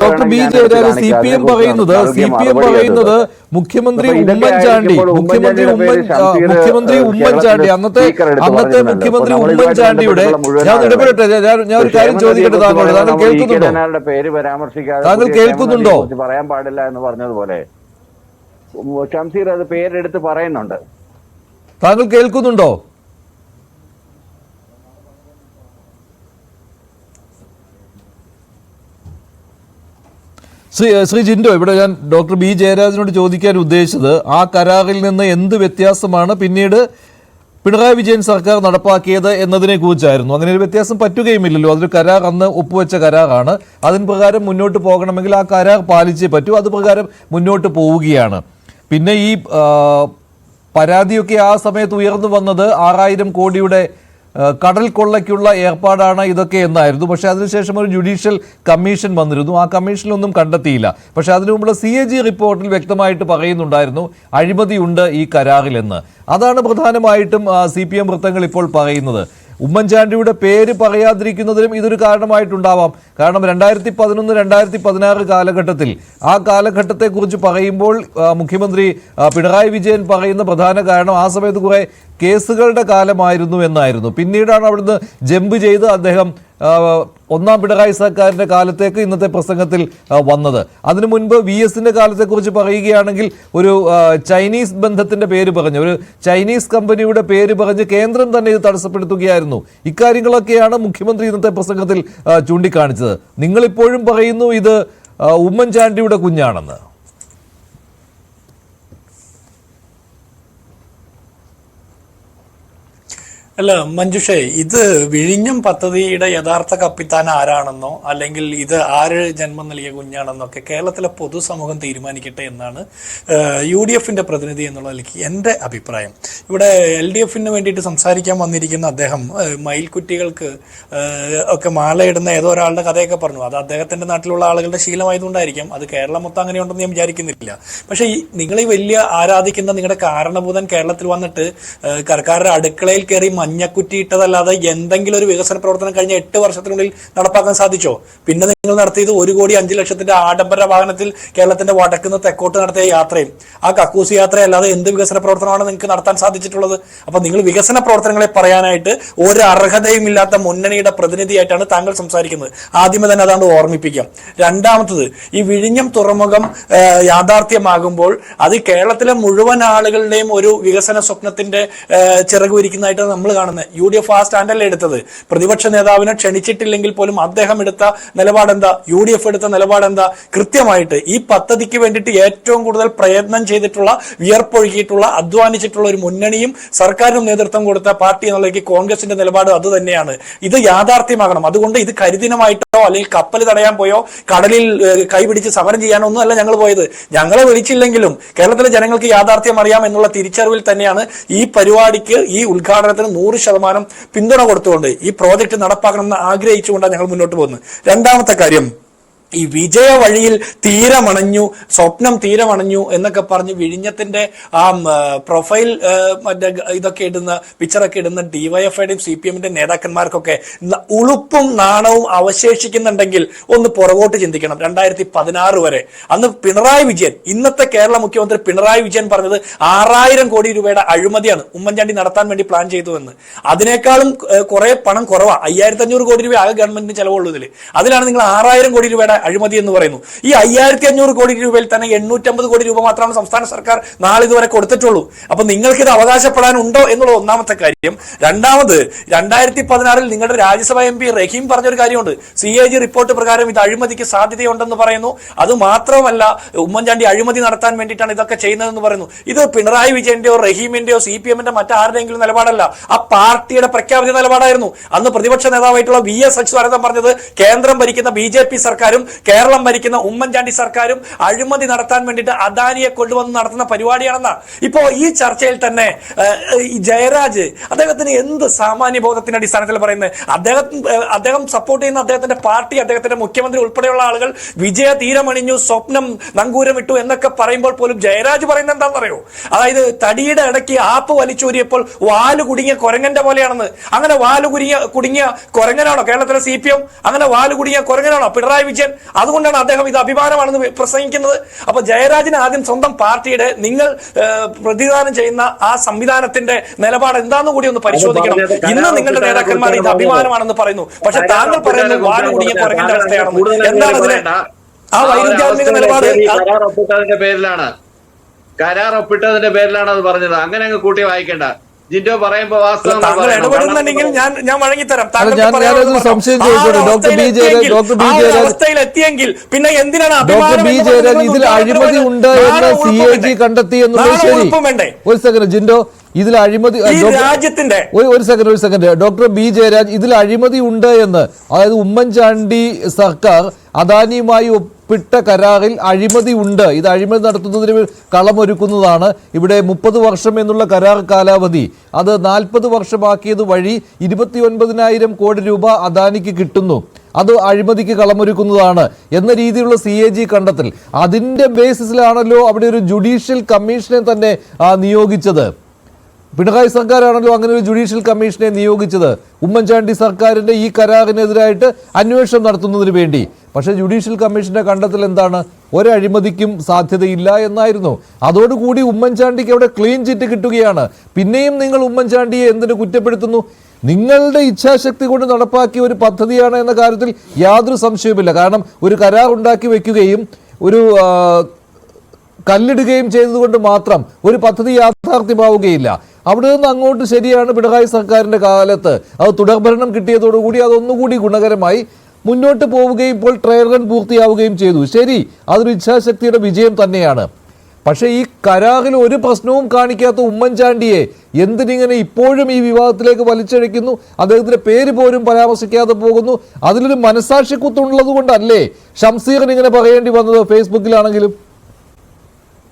Doctor B Jayaraj CPM പറയുന്നത് മുഖ്യമന്ത്രി ഉമ്മൻചാണ്ടി അന്നത്തെ മുഖ്യമന്ത്രി ഉമ്മൻചാണ്ടിയുടെ ഞാൻ ഇടപെടട്ടെ, ഞാൻ ഒരു കാര്യം ചോദിക്കട്ടെ, താങ്കൾ കേൾക്കുന്നുണ്ടോ? പറയാൻ പാടില്ല എന്ന് പറഞ്ഞതുപോലെ ഷംസീർ അത് പേരെടുത്ത് പറയുന്നുണ്ട്. താങ്കൾ കേൾക്കുന്നുണ്ടോ? ശ്രീ ജിൻഡോ, ഇവിടെ ഞാൻ ഡോക്ടർ ബി ജയരാജനോട് ചോദിക്കാൻ ഉദ്ദേശിച്ചത് ആ കരാറിൽ നിന്ന് എന്ത് വ്യത്യാസമാണ് പിന്നീട് പിണറായി വിജയൻ സർക്കാർ നടപ്പാക്കിയത് എന്നതിനെ കുറിച്ചായിരുന്നു. അങ്ങനെ ഒരു വ്യത്യാസം പറ്റുകയുമില്ലല്ലോ. അതൊരു കരാർ, അന്ന് ഒപ്പുവെച്ച കരാറാണ്. അതിന് പ്രകാരം മുന്നോട്ട് പോകണമെങ്കിൽ ആ കരാർ പാലിച്ചേ പറ്റൂ. അത് പ്രകാരം മുന്നോട്ട് പോവുകയാണ്. പിന്നെ ഈ പരാതിയൊക്കെ ആ സമയത്ത് ഉയർന്നു വന്നത് 6000 കോടിയുടെ കടൽ കൊള്ളയ്ക്കുള്ള ഏർപ്പാടാണ് ഇതൊക്കെ എന്നായിരുന്നു. പക്ഷെ അതിനുശേഷം ഒരു ജുഡീഷ്യൽ കമ്മീഷൻ വന്നിരുന്നു. ആ കമ്മീഷനിലൊന്നും കണ്ടെത്തിയില്ല. പക്ഷെ അതിനു മുമ്പുള്ള CAG റിപ്പോർട്ടിൽ വ്യക്തമായിട്ട് പറയുന്നുണ്ടായിരുന്നു അഴിമതിയുണ്ട് ഈ കരാറിലെന്ന്. അതാണ് പ്രധാനമായിട്ടും CPM വൃത്തങ്ങൾ ഇപ്പോൾ പറയുന്നത്. ഉമ്മൻചാണ്ടിയുടെ പേര് പറയാതിരിക്കുന്നതിനും ഇതൊരു കാരണമായിട്ടുണ്ടാവാം. കാരണം 2011-2016 കാലഘട്ടത്തിൽ ആ കാലഘട്ടത്തെക്കുറിച്ച് പറയുമ്പോൾ മുഖ്യമന്ത്രി പിണറായി വിജയൻ പറയുന്ന പ്രധാന കാരണം ആ സമയത്ത് കുറെ കേസുകളുടെ കാലമായിരുന്നു എന്നായിരുന്നു. പിന്നീടാണ് അവിടുന്ന് ജമ്പ് ചെയ്ത് അദ്ദേഹം ഒന്നാം പിണറായി സർക്കാരിന്റെ കാലത്തേക്ക് ഇന്നത്തെ പ്രസംഗത്തിൽ വന്നത്. അതിനു മുൻപ് VSന്റെ കാലത്തെക്കുറിച്ച് പറയുകയാണെങ്കിൽ ഒരു ചൈനീസ് ബന്ധത്തിന്റെ പേര് പറഞ്ഞ്, ഒരു ചൈനീസ് കമ്പനിയുടെ പേര് പറഞ്ഞ് കേന്ദ്രം തന്നെ ഇത് തടസ്സപ്പെടുത്തുകയായിരുന്നു. ഇക്കാര്യങ്ങളൊക്കെയാണ് മുഖ്യമന്ത്രി ഇന്നത്തെ പ്രസംഗത്തിൽ ചൂണ്ടിക്കാണിച്ചത്. നിങ്ങളിപ്പോഴും പറയുന്നു ഇത് ഉമ്മൻചാണ്ടിയുടെ കുഞ്ഞാണെന്ന്. അല്ല മഞ്ജുഷേ, ഇത് വിഴിഞ്ഞം പദ്ധതിയുടെ യഥാർത്ഥ കപ്പിത്താൻ ആരാണെന്നോ അല്ലെങ്കിൽ ഇത് ആര് ജന്മം നൽകിയ കുഞ്ഞാണെന്നോ ഒക്കെ കേരളത്തിലെ പൊതുസമൂഹം തീരുമാനിക്കട്ടെ എന്നാണ് UDFന്റെ പ്രതിനിധി എന്നുള്ള നിലയ്ക്ക് എൻ്റെ അഭിപ്രായം. ഇവിടെ LDFന് വേണ്ടിയിട്ട് സംസാരിക്കാൻ വന്നിരിക്കുന്ന അദ്ദേഹം മയിൽക്കുട്ടികൾക്ക് ഒക്കെ മാലയിടുന്ന ഏതോ ഒരാളുടെ കഥയൊക്കെ പറഞ്ഞു. അത് അദ്ദേഹത്തിന്റെ നാട്ടിലുള്ള ആളുകളുടെ ശീലമായതുകൊണ്ടായിരിക്കാം. അത് കേരളം മൊത്തം അങ്ങനെയുണ്ടെന്ന് ഞാൻ വിചാരിക്കുന്നില്ല. പക്ഷെ നിങ്ങൾ ഈ വലിയ ആരാധിക്കുന്ന നിങ്ങളുടെ കാരണഭൂതൻ കേരളത്തിൽ വന്നിട്ട് സർക്കാരുടെ അടുക്കളയിൽ കയറി മഞ്ഞക്കുറ്റി ഇട്ടതല്ലാതെ എന്തെങ്കിലും ഒരു വികസന പ്രവർത്തനം കഴിഞ്ഞ 8 വർഷത്തിനുള്ളിൽ നടപ്പാക്കാൻ സാധിച്ചോ? പിന്നെ നിങ്ങൾ നടത്തിയത് 1,05,00,000 ആഡംബര വാഹനത്തിൽ കേരളത്തിന്റെ വടക്കുന്ന് തെക്കോട്ട് നടത്തിയ യാത്രയും ആ കക്കൂസ് യാത്രയല്ലാതെ എന്ത് വികസന പ്രവർത്തനമാണ് നിങ്ങൾക്ക് നടത്താൻ സാധിച്ചിട്ടുള്ളത്? അപ്പൊ നിങ്ങൾ വികസന പ്രവർത്തനങ്ങളെ പറയാനായിട്ട് ഒരു അർഹതയും ഇല്ലാത്ത മുന്നണിയുടെ പ്രതിനിധിയായിട്ടാണ് താങ്കൾ സംസാരിക്കുന്നത്. ആദ്യമേ തന്നെ അതാണ് ഓർമ്മിപ്പിക്കാം. രണ്ടാമത്തത്, ഈ വിഴിഞ്ഞം തുറമുഖം യാഥാർത്ഥ്യമാകുമ്പോൾ അത് കേരളത്തിലെ മുഴുവൻ ആളുകളുടെയും ഒരു വികസന സ്വപ്നത്തിന്റെ ചിറക് വിരിക്കുന്നതായിട്ടാണ് നമ്മൾ കാണുന്നത്. UDF ആ സ്റ്റാൻഡല്ലേ എടുത്തത്. പ്രതിപക്ഷ നേതാവിനെ ക്ഷണിച്ചിട്ടില്ലെങ്കിൽ പോലും അദ്ദേഹം എടുത്ത നിലപാടെന്താ, UDF എടുത്ത നിലപാടെന്താ? കൃത്യമായിട്ട് ഈ പദ്ധതിക്ക് വേണ്ടിയിട്ട് ഏറ്റവും കൂടുതൽ പ്രയത്നം ചെയ്തിട്ടുള്ള, വിയർപ്പൊഴുകിയിട്ടുള്ള, അധ്വാനിച്ചിട്ടുള്ള ഒരു മുന്നണിയും സർക്കാരിനും നേതൃത്വം കൊടുത്ത പാർട്ടി എന്നുള്ളതിലേക്ക് കോൺഗ്രസിന്റെ നിലപാട് അത് തന്നെയാണ്. ഇത് യാഥാർത്ഥ്യമാകണം. അതുകൊണ്ട് ഇത് കരിദിനമായിട്ടോ അല്ലെങ്കിൽ കപ്പൽ തടയാൻ പോയോ കടലിൽ കൈപിടിച്ച് സമരം ചെയ്യാനോ ഒന്നും അല്ല ഞങ്ങൾ പോയത്. ഞങ്ങളെ വിളിച്ചില്ലെങ്കിലും കേരളത്തിലെ ജനങ്ങൾക്ക് യാഥാർത്ഥ്യം അറിയാം എന്നുള്ള തിരിച്ചറിവിൽ തന്നെയാണ് ഈ പരിപാടിക്ക്, ഈ ഉദ്ഘാടനത്തിന് 100% പിന്തുണ കൊടുത്തുകൊണ്ട് ഈ പ്രോജക്റ്റ് നടപ്പാക്കണമെന്ന് ആഗ്രഹിച്ചുകൊണ്ടാണ് ഞങ്ങൾ മുന്നോട്ട് പോകുന്നത്. രണ്ടാമത്തെ കാര്യം, ഈ വിജയ വഴിയിൽ തീരമണഞ്ഞു, സ്വപ്നം തീരമണഞ്ഞു എന്നൊക്കെ പറഞ്ഞ് വിഴിഞ്ഞത്തിന്റെ ആ പ്രൊഫൈൽ മറ്റേ ഇതൊക്കെ ഇടുന്ന പിക്ചറൊക്കെ ഇടുന്ന DYFIയുടെയും CPMന്റെ നേതാക്കന്മാർക്കൊക്കെ ഉളുപ്പും നാണവും അവശേഷിക്കുന്നുണ്ടെങ്കിൽ ഒന്ന് പുറകോട്ട് ചിന്തിക്കണം. 2016 വരെ അന്ന് പിണറായി വിജയൻ, ഇന്നത്തെ കേരള മുഖ്യമന്ത്രി പിണറായി വിജയൻ പറഞ്ഞത് 6000 കോടി രൂപയുടെ അഴിമതിയാണ് ഉമ്മൻചാണ്ടി നടത്താൻ വേണ്ടി പ്ലാൻ ചെയ്തു എന്ന്. അതിനേക്കാളും കുറെ പണം കുറവാ, 5500 കോടി രൂപ ആകെ ഗവൺമെന്റിന് ചെലവുള്ളൂ ഇതിൽ. അതിലാണ് നിങ്ങൾ 6000 കോടി രൂപയുടെ അഴിമതി എന്ന് പറയുന്നു. ഈ 5500 കോടി രൂപയിൽ തന്നെ 850 കോടി രൂപ മാത്രമാണ് സംസ്ഥാന സർക്കാർ നാളിതുവരെ കൊടുത്തിട്ടുള്ളൂ. അപ്പൊ നിങ്ങൾക്ക് ഇത് അവകാശപ്പെടാനുണ്ടോ എന്നുള്ള ഒന്നാമത്തെ കാര്യം. രണ്ടാമത്, 2016 നിങ്ങളുടെ രാജ്യസഭാ MP റഹീം പറഞ്ഞൊരു കാര്യമുണ്ട്. CAG റിപ്പോർട്ട് പ്രകാരം ഇത് അഴിമതിക്ക് സാധ്യതയുണ്ടെന്ന് പറയുന്നു. അത് മാത്രമല്ല, ഉമ്മൻചാണ്ടി അഴിമതി നടത്താൻ വേണ്ടിയിട്ടാണ് ഇതൊക്കെ ചെയ്യുന്നതെന്ന് പറയുന്നു. ഇത് പിണറായി വിജയന്റെയോ റഹീമിന്റെയോ CPMന്റെ മറ്റാരുടെയെങ്കിലും നിലപാടല്ല, ആ പാർട്ടിയുടെ പ്രഖ്യാപിത നിലപാടായിരുന്നു. അന്ന് പ്രതിപക്ഷ നേതാവായിട്ടുള്ള VS അച്യുതാനന്ദൻ പറഞ്ഞത് കേന്ദ്രം ഭരിക്കുന്ന BJP സർക്കാരും കേരളം ഭരിക്കുന്ന ഉമ്മൻചാണ്ടി സർക്കാരും അഴിമതി നടത്താൻ വേണ്ടിയിട്ട് അദാനിയെ കൊണ്ടുവന്ന് നടത്തുന്ന പരിപാടിയാണെന്നാ. ഇപ്പോ ഈ ചർച്ചയിൽ തന്നെ ഈ ജയരാജ് അദ്ദേഹത്തിന് എന്ത് സാമാന്യ ബോധത്തിന്റെ അടിസ്ഥാനത്തിൽ പറയുന്നത്? അദ്ദേഹം സപ്പോർട്ട് ചെയ്യുന്ന അദ്ദേഹത്തിന്റെ പാർട്ടി, അദ്ദേഹത്തിന്റെ മുഖ്യമന്ത്രി ഉൾപ്പെടെയുള്ള ആളുകൾ വിജയ തീരമണിഞ്ഞു, സ്വപ്നം നങ്കൂരമിട്ടു എന്നൊക്കെ പറയുമ്പോൾ പോലും ജയരാജ് പറയുന്നത് എന്താണെന്നറിയോ? അതായത് തടിയുടെ ഇടയ്ക്ക് ആപ്പ് വലിച്ചൂരിയപ്പോൾ വാല് കുടുങ്ങിയ കൊരങ്ങന്റെ പോലെയാണെന്ന്. അങ്ങനെ വാല് കുടുങ്ങിയ കൊരങ്ങനാണോ കേരളത്തിലെ CPM? അങ്ങനെ വാല് കുടുങ്ങിയ കൊരങ്ങനാണോ പിണറായി വിജയൻ? അതുകൊണ്ടാണ് അദ്ദേഹം ഇത് അഭിമാനമാണെന്ന് പ്രസംഗിക്കുന്നത്. അപ്പൊ ജയരാജന് ആദ്യം സ്വന്തം പാർട്ടിയുടെ നിങ്ങൾ പ്രതിദാനം ചെയ്യുന്ന ആ സംവിധാനത്തിന്റെ നിലപാട് എന്താണെന്ന് കൂടി ഒന്ന് പരിശോധിക്കണം. ഇന്ന് നിങ്ങളുടെ നേതാക്കന്മാർ ഇത് അഭിമാനമാണെന്ന് പറയുന്നു, പക്ഷെ താങ്കൾ പറയുന്നത് വാല് കുടുങ്ങിയ കുറയ്ക്കേണ്ട അവസ്ഥയാണെന്ന്. എന്താണ് അതിന് ആ വൈരുദ്ധ്യാത്മിക നിലപാട്? കരാർ ഒപ്പിട്ടതിന്റെ പേരിലാണ് അത് പറഞ്ഞത്. അങ്ങനെ അങ്ങ് കൂട്ടി വായിക്കേണ്ട. ജിൻഡോ പറയുമ്പോ താങ്കൾ ഇടപെടുന്നുണ്ടെങ്കിൽ ഞാൻ വഴങ്ങിത്തരാം. അവസ്ഥയിലെത്തിയെങ്കിൽ പിന്നെ എന്തിനാണ് ഇതിൽ അഴിമതി ഉണ്ട് എന്ന് CAG കണ്ടെത്തി എന്നുള്ളത് ശരി. ഒരു സെക്കൻഡ് ജിൻഡോ, ഇതിൽ അഴിമതി രാജ്യത്തിന്റെ ഒരു സെക്കൻഡ് ഡോക്ടർ ബി ജയരാജ്, ഇതിൽ അഴിമതി ഉണ്ട് എന്ന്, അതായത് ഉമ്മൻചാണ്ടി സർക്കാർ അദാനിയുമായി ഒപ്പിട്ട കരാറിൽ അഴിമതി ഉണ്ട്, ഇത് അഴിമതി നടത്തുന്നതിന് കളമൊരുക്കുന്നതാണ്. ഇവിടെ 30 വർഷം എന്നുള്ള കരാർ കാലാവധി അത് 40 വർഷമാക്കിയത് വഴി 29,000 കോടി രൂപ അദാനിക്ക് കിട്ടുന്നു, അത് അഴിമതിക്ക് കളമൊരുക്കുന്നതാണ് എന്ന രീതിയിലുള്ള CAG കണ്ടെത്തൽ. അതിന്റെ ബേസിസിലാണല്ലോ അവിടെ ഒരു ജുഡീഷ്യൽ കമ്മീഷനെ തന്നെ നിയോഗിച്ചത്. പിണറായി സർക്കാരാണല്ലോ അങ്ങനെ ഒരു ജുഡീഷ്യൽ കമ്മീഷനെ നിയോഗിച്ചത് ഉമ്മൻചാണ്ടി സർക്കാരിന്റെ ഈ കരാറിനെതിരായിട്ട് അന്വേഷണം നടത്തുന്നതിന് വേണ്ടി. പക്ഷേ ജുഡീഷ്യൽ കമ്മീഷന്റെ കണ്ടെത്തൽ എന്താണ്? ഒരഴിമതിക്കും സാധ്യതയില്ല എന്നായിരുന്നു. അതോടുകൂടി ഉമ്മൻചാണ്ടിക്ക് അവിടെ ക്ലീൻ ചിറ്റ് കിട്ടുകയാണ്. പിന്നെയും നിങ്ങൾ ഉമ്മൻചാണ്ടിയെ എന്തിനു കുറ്റപ്പെടുത്തുന്നു? നിങ്ങളുടെ ഇച്ഛാശക്തി കൊണ്ട് നടപ്പാക്കിയ ഒരു പദ്ധതിയാണ് എന്ന കാര്യത്തിൽ യാതൊരു സംശയവുമില്ല. കാരണം ഒരു കരാർ ഉണ്ടാക്കി വെക്കുകയും ഒരു കല്ലിടുകയും ചെയ്തതുകൊണ്ട് മാത്രം ഒരു പദ്ധതി യാഥാർത്ഥ്യമാവുകയില്ല. അവിടെ നിന്ന് അങ്ങോട്ട് ശരിയാണ്, പിണറായി സർക്കാരിന്റെ കാലത്ത് അത് തുടർഭരണം കിട്ടിയതോടുകൂടി അതൊന്നുകൂടി ഗുണകരമായി മുന്നോട്ട് പോവുകയും ഇപ്പോൾ ട്രയൽ റൺ പൂർത്തിയാവുകയും ചെയ്തു. ശരി, അതൊരു ഇച്ഛാശക്തിയുടെ വിജയം തന്നെയാണ്. പക്ഷേ ഈ കരാറിൽ ഒരു പ്രശ്നവും കാണിക്കാത്ത ഉമ്മൻചാണ്ടിയെ എന്തിനിങ്ങനെ ഇപ്പോഴും ഈ വിവാദത്തിലേക്ക് വലിച്ചഴയ്ക്കുന്നു? അദ്ദേഹത്തിന്റെ പേര് പോലും പരാമർശിക്കാതെ പോകുന്നു. അതിലൊരു മനസാക്ഷിക്കുത്തുള്ളത് കൊണ്ടല്ലേ ഷംസീറിന് ഇങ്ങനെ പറയേണ്ടി വന്നത് ഫേസ്ബുക്കിലാണെങ്കിലും?